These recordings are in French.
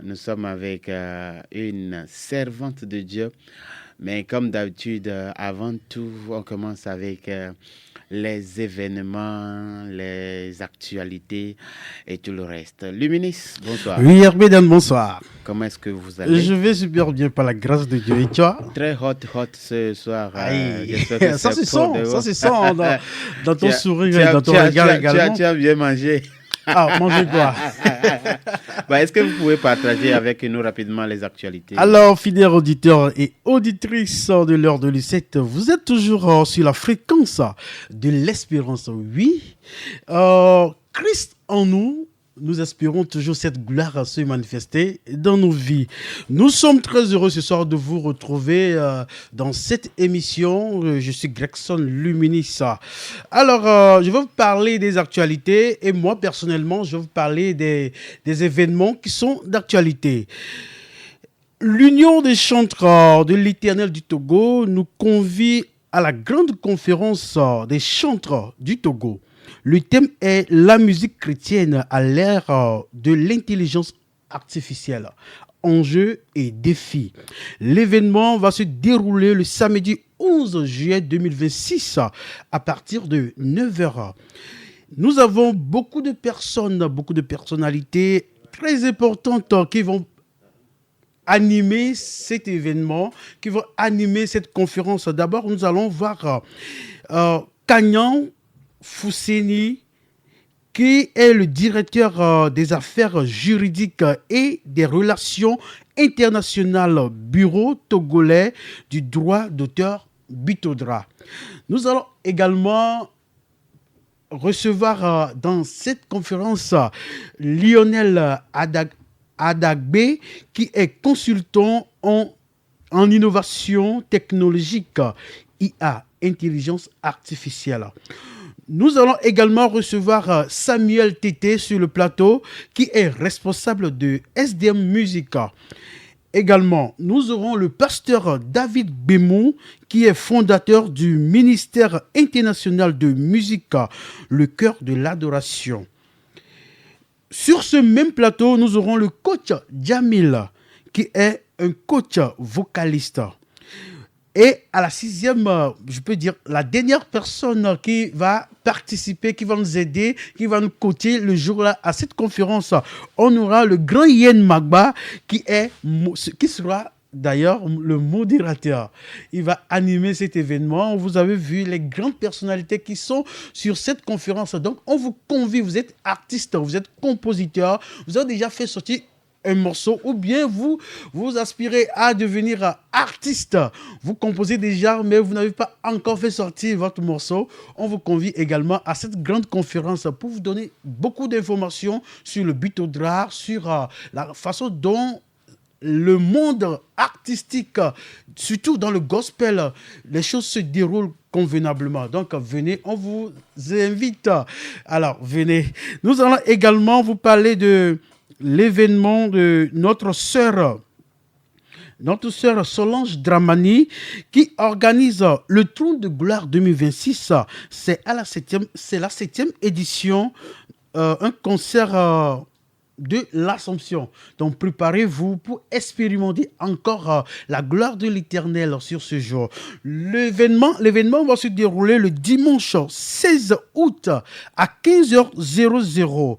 Nous sommes avec une servante de Dieu, mais comme d'habitude, avant tout, on commence avec les événements, les actualités et tout le reste. Luminis, bonsoir. Oui, Herbeden, bonsoir. Comment est-ce que vous allez? Je vais super bien par la grâce de Dieu. Et toi? Très hot ce soir. Aïe. J'espère que Ça c'est se pour sent, de ça bon. se sent dans ton sourire et dans ton tu as- regard tu as- également. tu as bien mangé. Ah, manger quoi? Est-ce que vous pouvez partager avec nous rapidement les actualités? Alors, fidèles auditeurs et auditrices de l'heure de Lucette, vous êtes toujours sur la fréquence de l'espérance. Oui, Christ en nous. Nous espérons toujours cette gloire se manifester dans nos vies. Nous sommes très heureux ce soir de vous retrouver dans cette émission. Je suis Gregson Luminis. Alors, je vais vous parler des actualités et moi, personnellement, je vais vous parler des événements qui sont d'actualité. L'Union des chantres de l'Éternel du Togo nous convie à la grande conférence des chantres du Togo. Le thème est la musique chrétienne à l'ère de l'intelligence artificielle. Enjeux et défis. L'événement va se dérouler le samedi 11 juillet 2026 à partir de 9 heures. Nous avons beaucoup de personnes, beaucoup de personnalités très importantes qui vont animer cet événement, qui vont animer cette conférence. D'abord, nous allons voir Kanyan Fousseni, qui est le directeur des affaires juridiques et des relations internationales, bureau togolais du droit d'auteur Bitodra. Nous allons également recevoir dans cette conférence Lionel Adagbe, qui est consultant en innovation technologique, IA, intelligence artificielle. Nous allons également recevoir Samuel Tété sur le plateau, qui est responsable de SDM Musica. Également, nous aurons le pasteur David Bémou, qui est fondateur du ministère international de musique, le cœur de l'adoration. Sur ce même plateau, nous aurons le coach Jamil, qui est un coach vocaliste. Et à la sixième, je peux dire, la dernière personne qui va participer, qui va nous aider, qui va nous coacher le jour-là à cette conférence, on aura le grand Yen Magba qui sera d'ailleurs le modérateur. Il va animer cet événement. Vous avez vu les grandes personnalités qui sont sur cette conférence. Donc, on vous convie, vous êtes artiste, vous êtes compositeur, vous avez déjà fait sortir un morceau, ou bien vous aspirez à devenir artiste, vous composez déjà mais vous n'avez pas encore fait sortir votre morceau. On vous convie également à cette grande conférence pour vous donner beaucoup d'informations sur le Bitodra, sur la façon dont le monde artistique, surtout dans le gospel, les choses se déroulent convenablement. Donc venez, on vous invite. Alors venez. Nous allons également vous parler de l'événement de notre sœur Solange Dramani, qui organise le Trône de Gloire 2026. C'est la septième édition, un concert de l'Assomption. Donc préparez-vous pour expérimenter encore la gloire de l'Éternel sur ce jour. L'événement va se dérouler le dimanche 16 août à 15h00.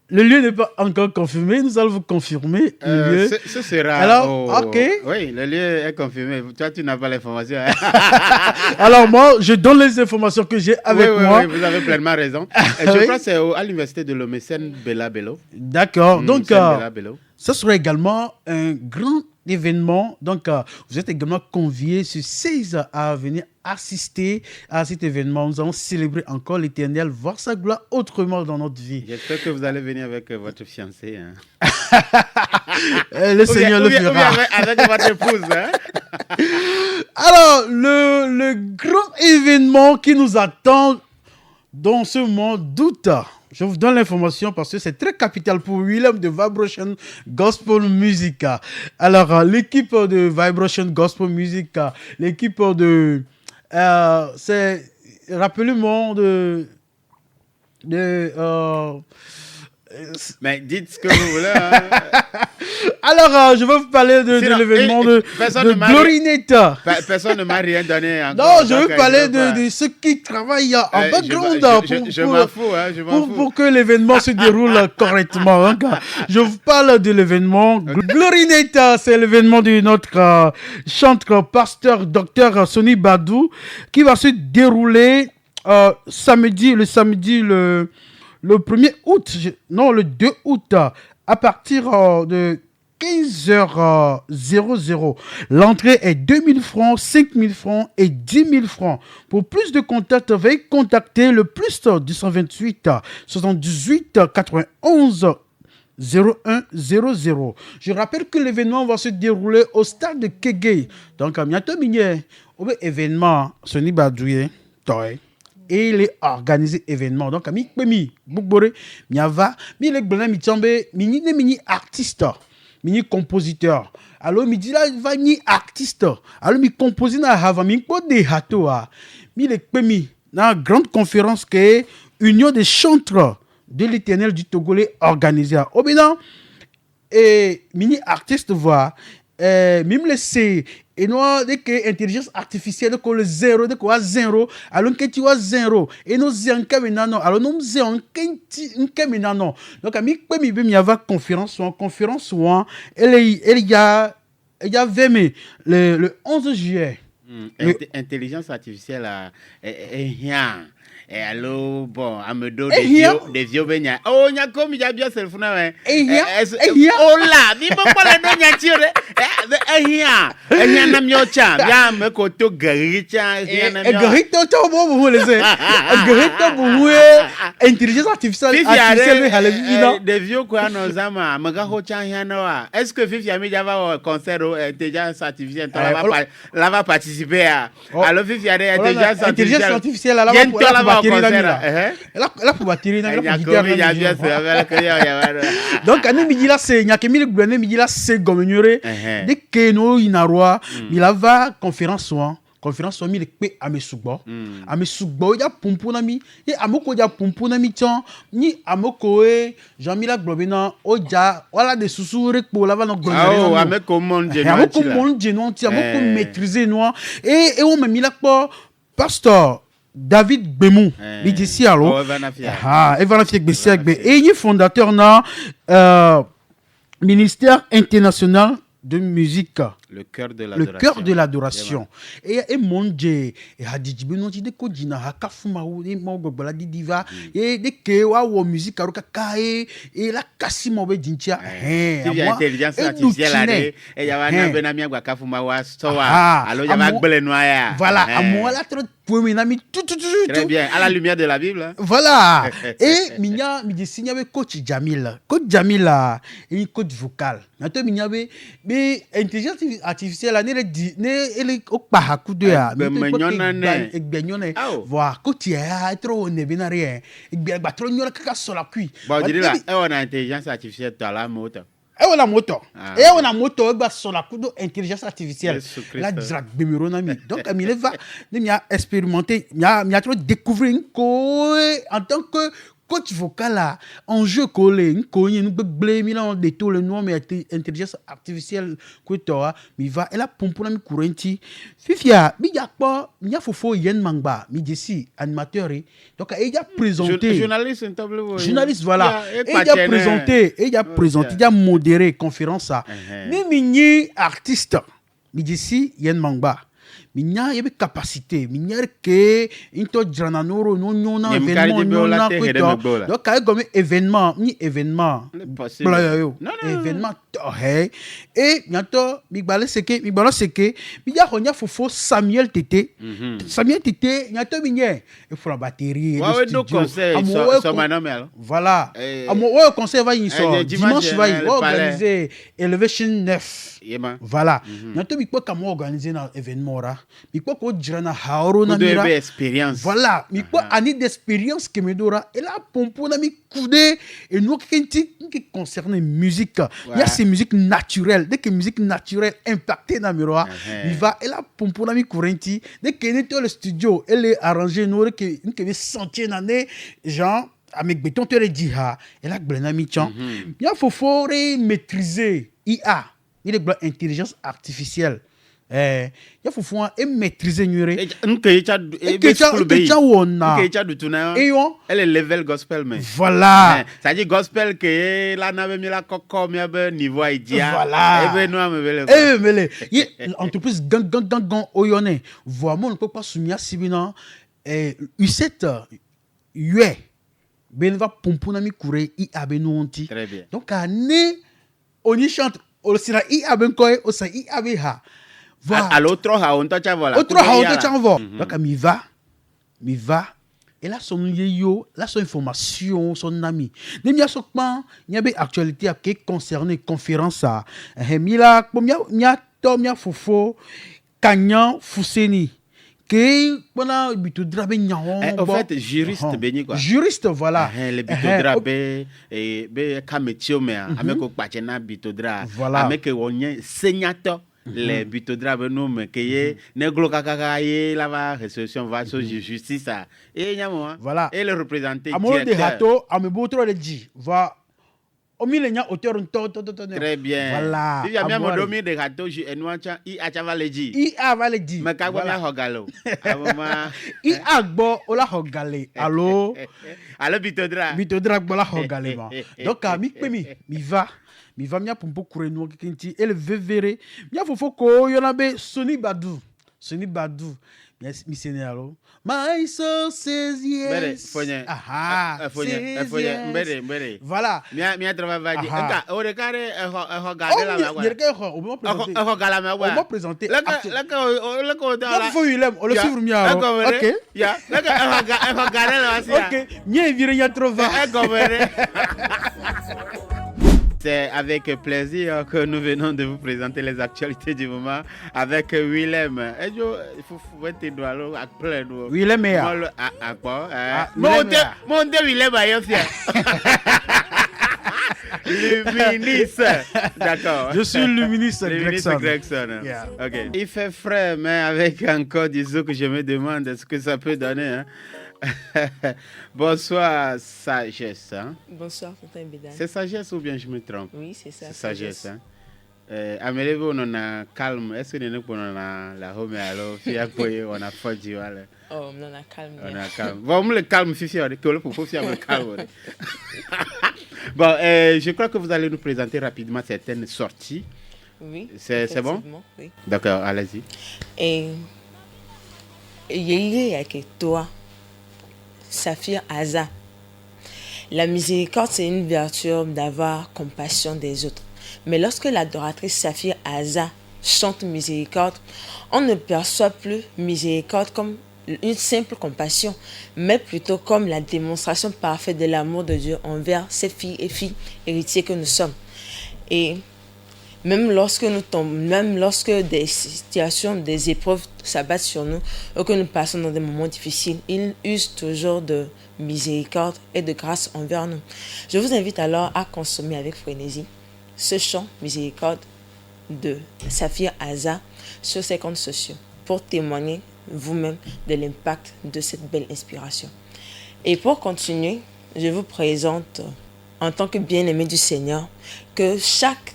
Le lieu n'est pas encore confirmé. Nous allons vous confirmer le lieu. Ce sera... Alors, ok. Oui, le lieu est confirmé. Toi, tu n'as pas l'information. Alors, moi, je donne les informations que j'ai avec moi. Oui, vous avez pleinement raison. Je crois que c'est à l'université de Lomé-Sen Bella Bello. D'accord. Donc, Bella Bello. ce sera également un grand événement. Donc, vous êtes également conviés ce 16 à venir assister à cet événement. Nous allons célébrer encore l'Éternel, voir sa gloire autrement dans notre vie. J'espère que vous allez venir avec votre fiancé. Hein. Le Seigneur le fera. Ou bien avec votre épouse. Hein. Alors, le grand événement qui nous attend dans ce mois d'août, je vous donne l'information parce que c'est très capital pour William de Vibration Gospel Music. Alors, l'équipe de Vibration Gospel Music, l'équipe de... rappelez-moi de Mais dites ce que vous voulez. Hein. Alors, je vais vous parler de l'événement de Glorinetta. Personne ne m'a rien donné encore. Non, je veux parler de ceux qui travaillent en background pour que l'événement se déroule correctement. Hein. Je vous parle de l'événement Glorinetta. C'est l'événement de notre chanteur, pasteur, docteur Sony Badou qui va se dérouler le samedi, le 1er août, non, le 2 août, à partir de 15h00. L'entrée est 2000 francs, 5000 francs et 10 000 francs. Pour plus de contacts, veuillez contacter le plus 228 78 91 0100. Je rappelle que l'événement va se dérouler au stade de Kegey. Donc, à bientôt, événement, Sony Badouye, toi. Et il est organisé événement. Donc, ami Pemi, Boukbore, Miava, mi artiste, mini compositeur. Alors, mi dit là, va mi artiste. Alors, mi composé na hava, mi de hatoa. Mi le Pemi, dans la grande conférence qui est Union des chanteurs de l'Éternel du Togolais organisée à Obédan. Et mini artiste voit, même laisser. Et nous, dès que l'intelligence artificielle, dès que le zéro, dès que le zéro, alors que tu as zéro, et nous zéro, alors nous zéro, non. Donc, il y a une conférence, il y a 20 mai, le 11 juillet. Intelligence artificielle est rien. Et alors, bon, à me donner des vieux baignats. Oh, il y a comme il y a bien ce fou, hein. Oh là, il faut pas le donner à tirer. Il y a un miocha, il y a un koto garicha, il y a un garito, vous les garito, vous intelligence artificielle, des vieux quoi, nos amas, magaho chanyanoa. Est-ce que Fifi a mis d'avoir un concert intelligence artificielle, là va participer à. Alors, Fifi a intelligence artificielle, là va donc, dès que nous va conférence mi le pe amesugbo il y a pomponami et amoko ya pomponami tian ni amoko Jean-Mila Globena oja wala de susure pour la va no globena ameko mon genou amoko maîtriser noir et on me mis là pasteur David Bemou, il dit ici alors. Evanafia Gbesiagbe. Et il est fondateur na ministère international de musique. Le cœur de l'adoration. Et mon Dieu, et Hadidji Beno dit que Dina Hakafuma ou des Mogbola Diva, et des Kewa ou musique à Rokae, et la Kassimo Bedintia. Intelligence artificielle, et il y a un Benamia Wakafuma wa Soa. Alors il y a un Belenoya. Voilà, à moi la très bien, à la lumière de la Bible. Voilà. Et Minya, mi signé avec coach Jamil. Coach Jamil, et coach vocal. Maintenant, Minya, mais intelligence artificielle, elle est au Pahakou de ya. Voilà, coach, il y a trop de bien. Il y a trop de kaka sur la cuisse. Bon, je dis là, on a intelligence artificielle dans la moto. Et on a moto. Et on a moto sur la coude d'intelligence artificielle. Là, donc, il a expérimenté, il a trop découvert en tant que coach vocal là, en jeu collé, nous blâmer là de tout le nom mais intelligence artificielle que toi, mais va et la pompe na mi courenti. Fifia, mi ya pas, mi ya fofo yen mangba, mi desi animateur donc il a présenté journaliste voilà, il a présenté, il a modéré conférence ça. Mi ni artiste, mi desi yen mangba. Minya yebe capacité minya ke into drananoro no événement no ko donc kay comme événement événement et bientôt mi balé seke mi ya honya fofo Samuel Tété bientôt minya il faut la batterie voilà amo conseil va y dimanche va y organiser Elevation 9 voilà bientôt mi ko comme organiser un événement là mi ko jirana haoro na mira expérience voilà mi ko ani d'expérience que me dora et la pompo na mi coudé et nous qui concerne musique il y a ces musiques naturelles dès que musique naturelle impactée na miroir il va et la pompo na mi courenti dès que n'est le studio elle est arrangée nous que sentir nané genre avec béton te le dit ha et là blena mi chan il faut maîtriser IA il est intelligence artificielle il faut maîtriser nure elle est level gospel mais voilà ça dit gospel que là n'avait mis la coco mi abe niveau idia voilà et ben nous amele mele entreprise gang oyone vraiment on peut pas soumis sibina U7 yue ben va pompona mi kure IA benonti très bien donc ane oni chante o sira IA ben koy o sa IA be ha à l'autre on t'a voilà autre ha on t'a envo donc mi va et là son yo là son information son ami ne mi asokpan nya be actualité qui concerne conférence ça mi la mia to mia fofo kanyan fuseni que bona bitodra be nyawo en fait juriste béni quoi juriste voilà le bitodra be et be kametio me ameko pachena bitodra ameke wonye sénateur les bitodra be no me que neglo kaka ye la va résolution va sur justice et nyamo voilà et le représenté amolo de hato amebotro de ji va au milieu nya auteur très bien voilà il y a bien mon domi de hato je enwacha i achava leji i avale ji me ka gba hogalo aboma i agbo ola hogale allo bitodra gbo la hogale ma donc mi va mia pompo kure no kinti ele vevere mia fofo ko yona be Sony Badu mi senalo my soul says yes mbere voilà mia travail va o recare gala on va présenter la faut on le suivre mia OK ya la gala OK mia vire ya trova C'est avec plaisir que nous venons de vous présenter les actualités du moment avec Willem. Il faut tes doigts à plein de Willem est à quoi mon Dieu, Willem est le ministre. D'accord. Je suis le ministre Gregson. Yeah. OK. Il fait frais, mais avec encore du zoo que je me demande ce que ça peut donner. Hein? Bonsoir, sagesse. Hein? Bonsoir, Tonton Bédan. C'est sagesse ou bien je me trompe? Oui, c'est ça. C'est sagesse. Hein? Amelez-vous, on a calme. Est-ce que nous avons la home alors? On a fort du mal. Oh, on a calme. On a calme. Bon, le calme, fifi, que le pour faire le calme. Bon, je crois que vous allez nous présenter rapidement certaines sorties. Oui. C'est bon? Oui. D'accord, allez-y. Et il y a que toi. Saphir Aza. La miséricorde, c'est une vertu d'avoir compassion des autres. Mais lorsque l'adoratrice Saphir Aza chante miséricorde, on ne perçoit plus miséricorde comme une simple compassion, mais plutôt comme la démonstration parfaite de l'amour de Dieu envers ses filles et filles héritiers que nous sommes. Et même lorsque nous tombons, même lorsque des situations, des épreuves s'abattent sur nous, ou que nous passons dans des moments difficiles, il use toujours de miséricorde et de grâce envers nous. Je vous invite alors à consommer avec frénésie ce chant miséricorde de Saphir Aza sur ses comptes sociaux pour témoigner vous-même de l'impact de cette belle inspiration. Et pour continuer, je vous présente en tant que bien-aimé du Seigneur que chaque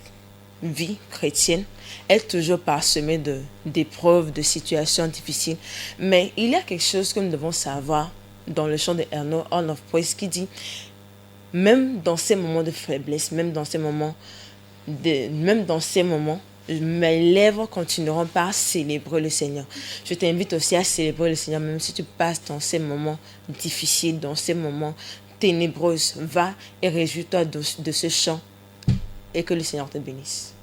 vie chrétienne est toujours parsemée d'épreuves, de situations difficiles. Mais il y a quelque chose que nous devons savoir dans le chant de Erno Horn of Praise qui dit, même dans ces moments de faiblesse, même dans ces moments, mes lèvres continueront par célébrer le Seigneur. Je t'invite aussi à célébrer le Seigneur, même si tu passes dans ces moments difficiles, dans ces moments ténébreux. Va et réjouis-toi de ce chant et que le Seigneur te bénisse.